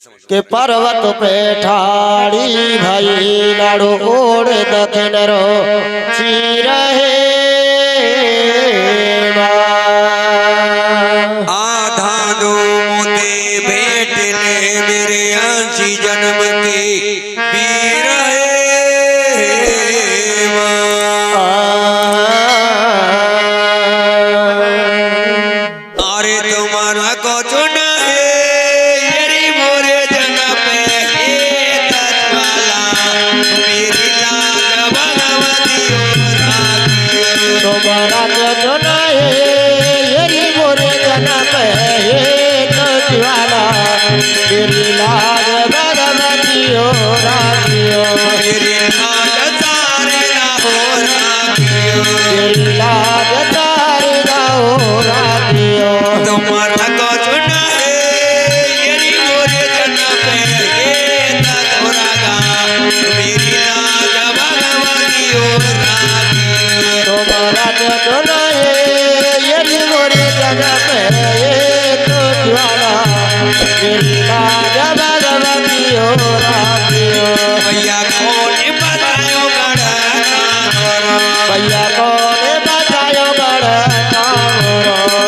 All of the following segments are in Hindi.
के पर्वत पे ठाड़ी भाई लाड़ो ओढ़ दखन रो ची रहे आधा दो मोते भेंट ले मेरे आंसी जन्म के पीर अरे तुम्हारा को चुना मेरी लाज भगवती हो राखियो मेरी लाज तारे ना हो राखियो मेरी लाज तारे ना हो राखियो तुम्हारा को चुना है यही मोरे जन्म पे तोरागा मेरी लाज भगवती हो राखियो तुम्हारा को चुना है यही मोरे जन्म पे तो ज्वाला मेरी लाज भगवती हो राखियो भैया कौन बतायो गड़ा भैया कौन बतायो गड़ा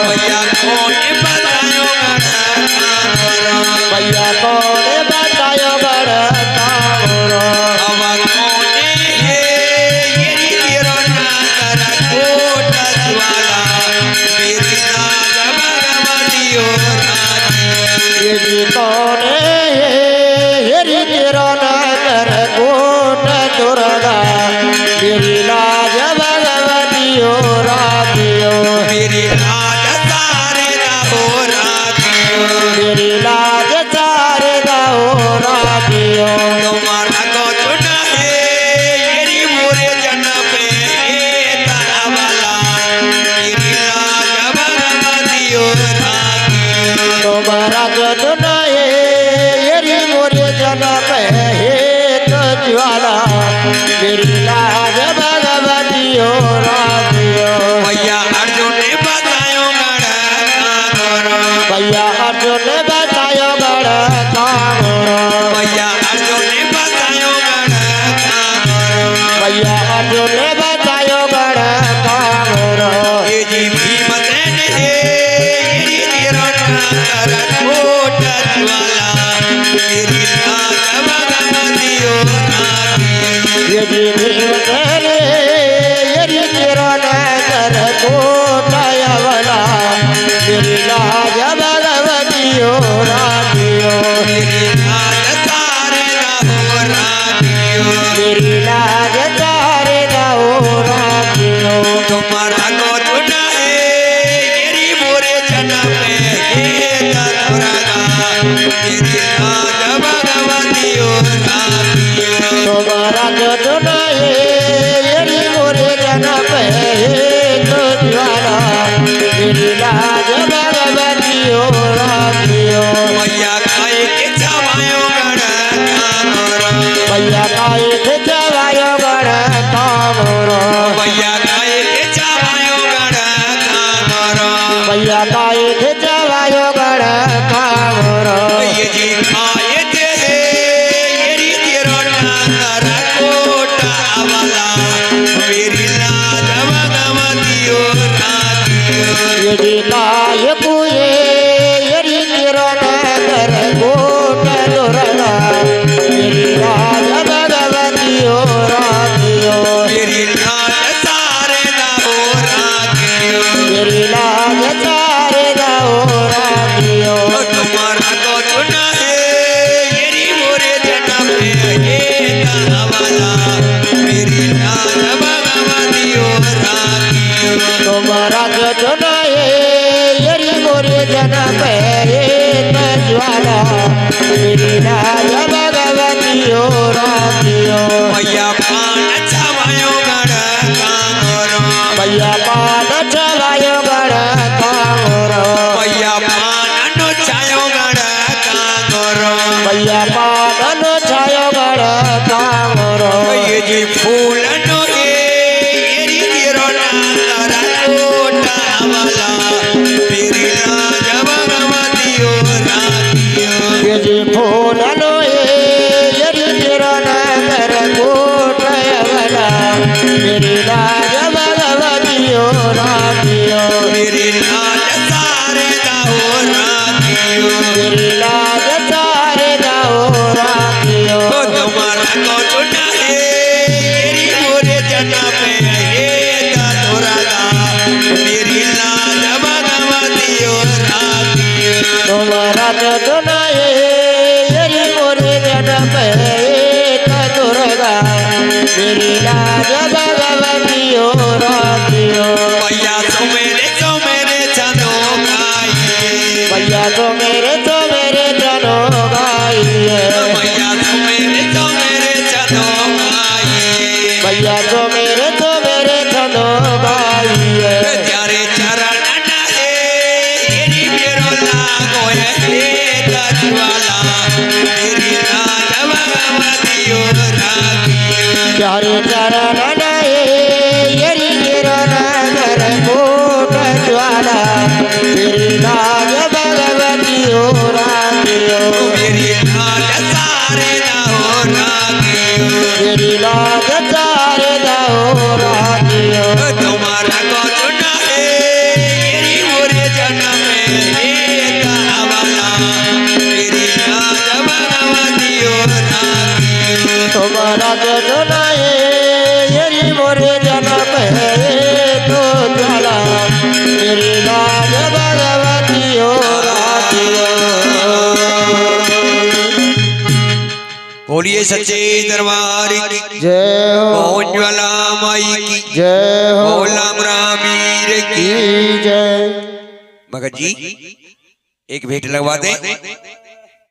भैया कौन बतायो गड़ा भैया कौन बतायो गड़ा अब कौन है ये तेरा नारा कोट ज्वाला मेरी लाज भगवती हो ये कौन है हेरी तेरा नगर कोट दुर्गा मेरी लाज भगवती हो राखियो मेरी लाज तारे ना हो राखियो मेरी लाज तारे ना हो राखियो तुम्हारा को चुना है यही मोरे जन्म पे तारा वाला मेरी लाज भगवती हो राखियो तुम्हारा जो नहीं हेरी मोरे जनम है तो ज्वाला मेरी लाज भगवती हो राखियो भैया अर्जुन ने बतायो गड़ा करो भैया अर्जुन ने बतायो गड़ा कामरो भैया अर्जुन ने बतायो गड़ा करो भैया अर्जुन ने बतायो गड़ा कामरो ये जी भीमसेन है ये तेरा नारा कोट ज्वाला मेरी लाज भगवती हो राखियो ये जी भीमसेन ये तेरा नगर कोटायवला मेरी लाज भगवती हो राखियो मेरी लाज तारे ना हो राखियो मेरी लाज तारे ना हो राखियो तुम्हारा को चुना है यही मोरे जन्म पे तोरागा मेरी लाज भगवती हो राखियो तुम्हारा जो नहीं यही मोरे जनम है तो ज्वाला मेरी लाज भगवती हो राखियो भैया खाए के चवायो गड़ा कामरो भैया काए थे जवायो गड़ा कामरो भैया खाए के चवायो गड़ा कामरो भैया काए थे जवायो गड़ा कामरो ये जी खाए थे यही तेरा नारा कोटा वाला मेरी लाज भगवती हो राखियो यदि काय कुए यदि तेरा नगर कोट दुर्गा मेरी लाज भगवती हो राखियो मेरी लाज तारे ना हो राखियो मेरी लाज तारे ना हो राखियो तुम्हारा को चुना है यही मोरे जन्म पे तारा वाला मेरी लाज भगवती हो राखियो तुम्हारा जो नहीं यदि मोरे जनम है तो ज्वाला मेरी लाज भगवती हो राखियो भैया पान छवायो गड़ा कामरो भैया पान चलायो गड़ा कामरो भैया पान नो छायो गड़ा कामरो भैया पान छायो गड़ा कामरो ये जी फूल नो येरी तेरो नारा कोटा वाला मेरी लाज भगवती हो राखियो ये जी फूलनो यरी तेरा नगर कोटयवला मेरी लाज भगवतियो रातियो मेरी लाज सारे दाओ रातियो मेरी लाज सारे दाओ रातियो ओ तुम्हारा को चुना है मेरी मोरे जना पे ये दा तोरा दा मेरी लाज भगवतियो रातियो तुम्हारा चुनाए यरी मोरे जन पे दुर्गा मेरी लाज भगवतियो रातियो भैया तो मेरे चनो गाइए भैया तो मेरे जनो गाइए भैया तो मेरे चनो गाइए भैया तो मेरे जनो गाइए त्यारे चरण है येरी मेरो लागो है दजवाला मेरी राज भगवतियो रातियो प्यारे चरण यरी मेरा नगर कोट ज्वाला तेरी लाज भगवतियो रातियो मेरी लाज सारे दाओ रातियो तेरी लाज सारे दाओ रातियो तुम्हारा को चुना है येरी मोरे जन्म में ये दावाला मेरी लाज भगवतियो रातियो तुम्हारा सुनाए यरी मोरे जन्म है तो ज्वाला तेरी लाज भगवतियो रातियो बोलिए सच्चे दरबार की जय हो मोहन ज्वाला माई की जय हो भोला मीर की की जय मगर जी एक भेंट लगवा दे